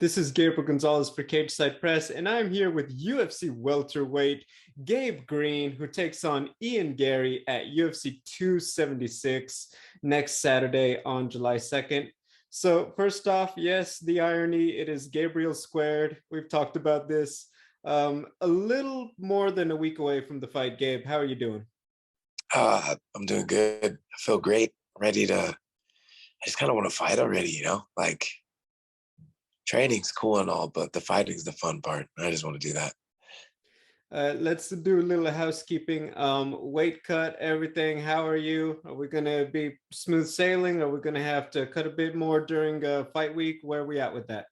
This is Gabriel Gonzalez for Cageside Press, and I'm here with UFC welterweight Gabe Green, who takes on Ian Garry at UFC 276 next Saturday on July 2nd. So, first off, yes, the irony, it is Gabriel squared. We've talked about this. A little more than a week away from the fight. Gabe, how are you doing? I'm doing good. I feel great. Ready to. I just kind of want to fight already. Like training's cool and all, but the fighting's the fun part. I just want to do that. Let's do a little housekeeping. Weight cut, everything. How are you? Are we gonna be smooth sailing? Are we gonna have to cut a bit more during fight week? Where are we at with that?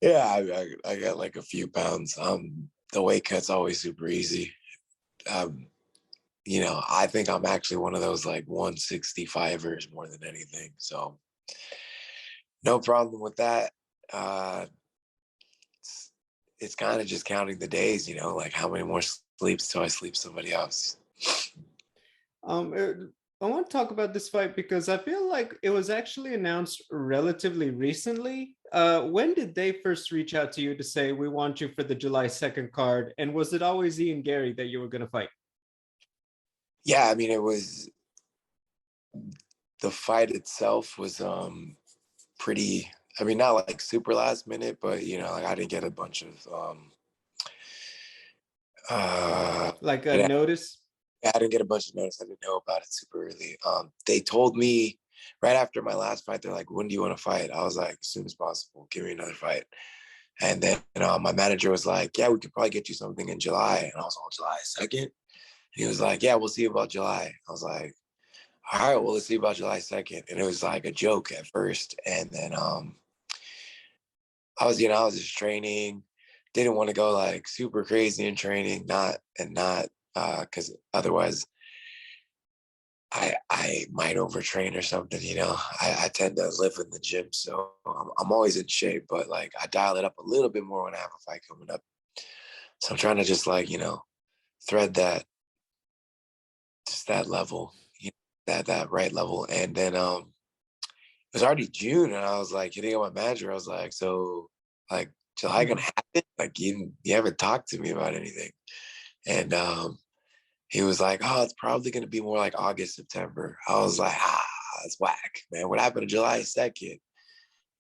Yeah, I got like a few pounds. The weight cut's always super easy. Um, I think I'm actually one of those like 165ers more than anything. So no problem with that. It's kind of just counting the days, like how many more sleeps till I sleep somebody else. Um, uh, I want to talk about this fight because I feel like it was actually announced relatively recently. When did they first reach out to you to say we want you for the July 2nd card? And was it always Ian Garry that you were gonna fight? Yeah, I mean, it was the fight itself was pretty. I mean, not like super last minute, but like I didn't get a bunch of Like a I notice? didn't get a bunch of notice. I didn't know about it super early. They told me right after my last fight, they're like, "When do you want to fight?" I was like, "As soon as possible. Give me another fight." And then my manager was like, "Yeah, we could probably get you something in July." And I was on July 2nd. He was like, "Yeah, we'll see about July." I was like, "All right, well, let's see about July 2nd." And it was like a joke at first. And then I was just training, didn't want to go like super crazy in training, not because otherwise I might overtrain or something. I tend to live in the gym, so I'm always in shape, but like I dial it up a little bit more when I have a fight coming up. So I'm trying to just like thread that level, that right level, and then it was already June, and I was like hitting up my manager. I was like, so like July gonna happen? Like you haven't talked to me about anything. And he was like, oh, it's probably gonna be more like August, September. I was like, it's whack, man. What happened to July 2nd?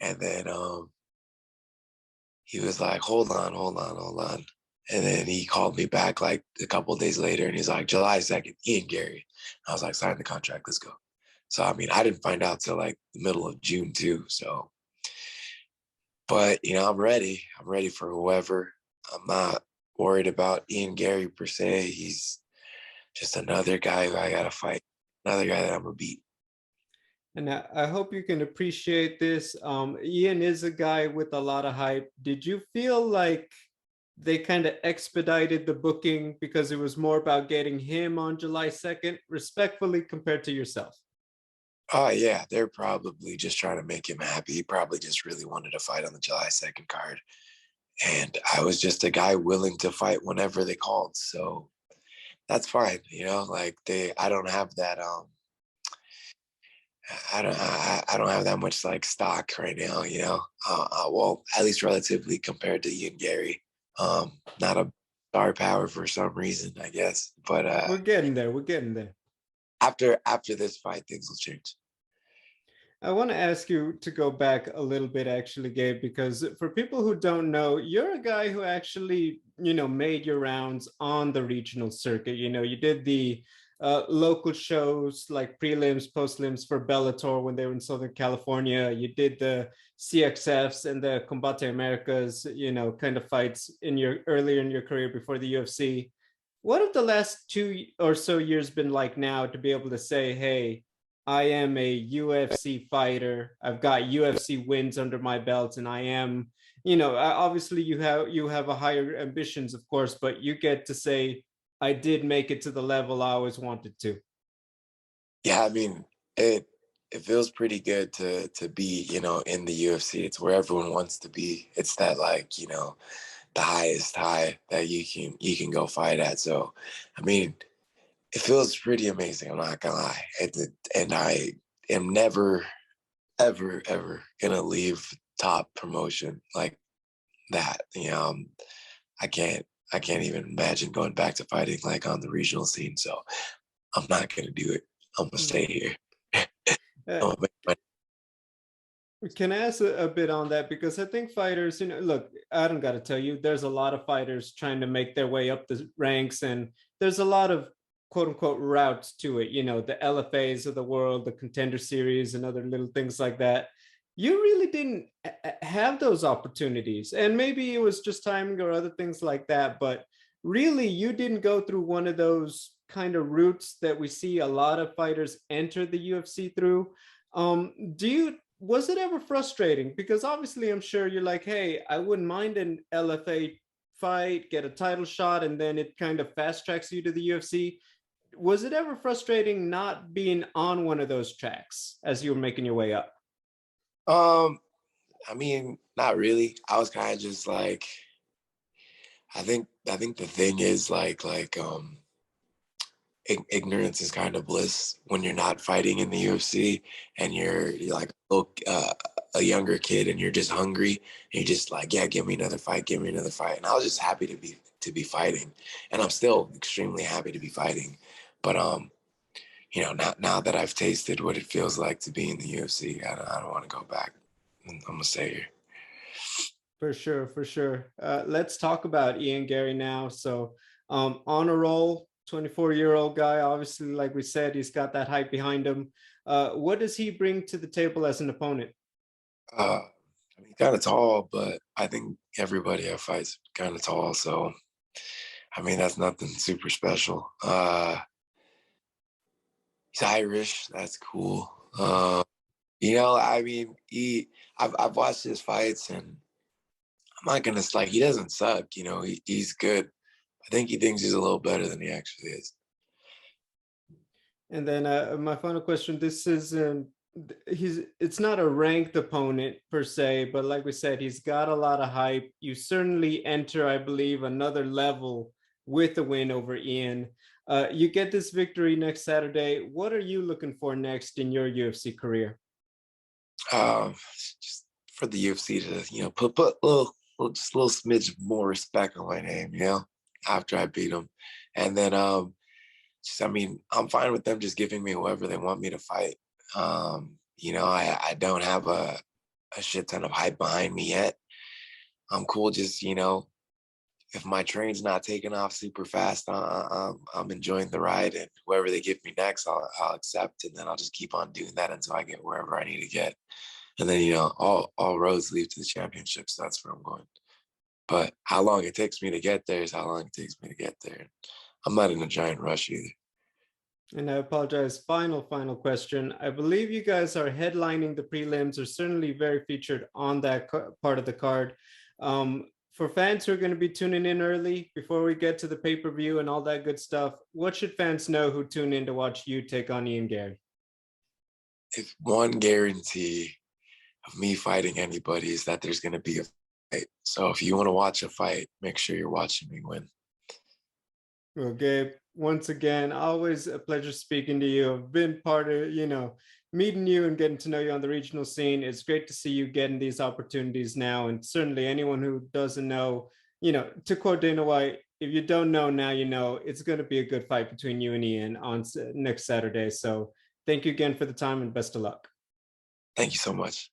And then he was like, hold on, hold on, hold on. And then he called me back like a couple of days later and he's like, July 2nd, Ian Garry. I was like, sign the contract, let's go. So I mean, I didn't find out till like the middle of June too. So but I'm ready. I'm ready for whoever. I'm not worried about Ian Garry per se. He's just another guy who I gotta fight. Another guy that I'm gonna beat. And I hope you can appreciate this. Ian is a guy with a lot of hype. Did you feel like they kind of expedited the booking because it was more about getting him on July 2nd, respectfully compared to yourself? Oh yeah, they're probably just trying to make him happy. He probably just really wanted to fight on the July 2nd card. And I was just a guy willing to fight whenever they called. So that's fine. Like I don't have that I don't have that much like stock right now, well, at least relatively compared to Ian Garry. Not a star power for some reason, I guess. But We're getting there. We're getting there. after this fight, things will change. I want to ask you to go back a little bit, actually, Gabe, because for people who don't know, you're a guy who actually, made your rounds on the regional circuit. You did the local shows like prelims, postlims for Bellator when they were in Southern California. You did the CXFs and the Combate Americas, kind of fights in your earlier in your career before the UFC. What have the last 2 or so years been like now to be able to say, hey, I am a UFC fighter. I've got UFC wins under my belt, and I am, obviously you have a higher ambitions, of course, but you get to say, I did make it to the level I always wanted to. Yeah, I mean, it feels pretty good to be, in the UFC. It's where everyone wants to be. It's that like, the highest high that you can go fight at. So, I mean, it feels pretty amazing. I'm not gonna lie, and I am never, ever, ever gonna leave top promotion like that. I can't I can't even imagine going back to fighting like on the regional scene. So I'm not gonna do it. I'm gonna Mm. stay here. Uh, I'm gonna make my- Can I ask a bit on that? Because I think fighters, look, I don't got to tell you, there's a lot of fighters trying to make their way up the ranks, and there's a lot of quote unquote routes to it, the LFAs of the world, the contender series, and other little things like that. You really didn't have those opportunities. And maybe it was just timing or other things like that. But really, you didn't go through one of those kind of routes that we see a lot of fighters enter the UFC through. Do you Was it ever frustrating? Because obviously, I'm sure you're like, hey, I wouldn't mind an LFA fight, get a title shot, and then it kind of fast tracks you to the UFC. Was it ever frustrating not being on one of those tracks as you were making your way up? um I mean, not really. I was kind of just like I think the thing is ignorance is kind of bliss when you're not fighting in the UFC and you're like a younger kid and you're just hungry and you're just like, yeah, give me another fight, give me another fight. And I was just happy to be fighting, and I'm still extremely happy to be fighting. But now that I've tasted what it feels like to be in the UFC, I don't want to go back. I'm gonna stay here. For sure, for sure. Let's talk about Ian Gary now. So, on a roll, 24-year-old guy. Obviously, like we said, he's got that hype behind him. What does he bring to the table as an opponent? Uh, I mean, kind of tall, but I think everybody I fight's kind of tall. So, I mean, that's nothing super special. He's Irish. That's cool. I mean, I've watched his fights, and I'm not gonna like he doesn't suck. He's good. I think he thinks he's a little better than he actually is. And then my final question: this is he's it's not a ranked opponent per se, but like we said, he's got a lot of hype. You certainly enter, I believe, another level with a win over Ian. You get this victory next Saturday. What are you looking for next in your UFC career? Um, just for the UFC to put just a little smidge more respect on my name. After I beat him, and then I mean, I'm fine with them just giving me whoever they want me to fight. I don't have a shit ton of hype behind me yet. I'm cool just, if my train's not taking off super fast, I'm enjoying the ride, and whoever they give me next, I'll accept, and then I'll just keep on doing that until I get wherever I need to get. And then, all roads lead to the championship. So that's where I'm going. But how long it takes me to get there is how long it takes me to get there. I'm not in a giant rush either. And I apologize. Final question. I believe you guys are headlining the prelims, or certainly very featured on that part of the card. For fans who are going to be tuning in early before we get to the pay-per-view and all that good stuff, what should fans know who tune in to watch you take on Ian Gary? If one guarantee of me fighting anybody is that there's going to be a fight. So if you want to watch a fight, make sure you're watching me win. Well, Gabe, once again, always a pleasure speaking to you. I've been part of, meeting you and getting to know you on the regional scene. It's great to see you getting these opportunities now. And certainly anyone who doesn't know, to quote Dana White, if you don't know now, it's going to be a good fight between you and Ian on next Saturday. So thank you again for the time and best of luck. Thank you so much.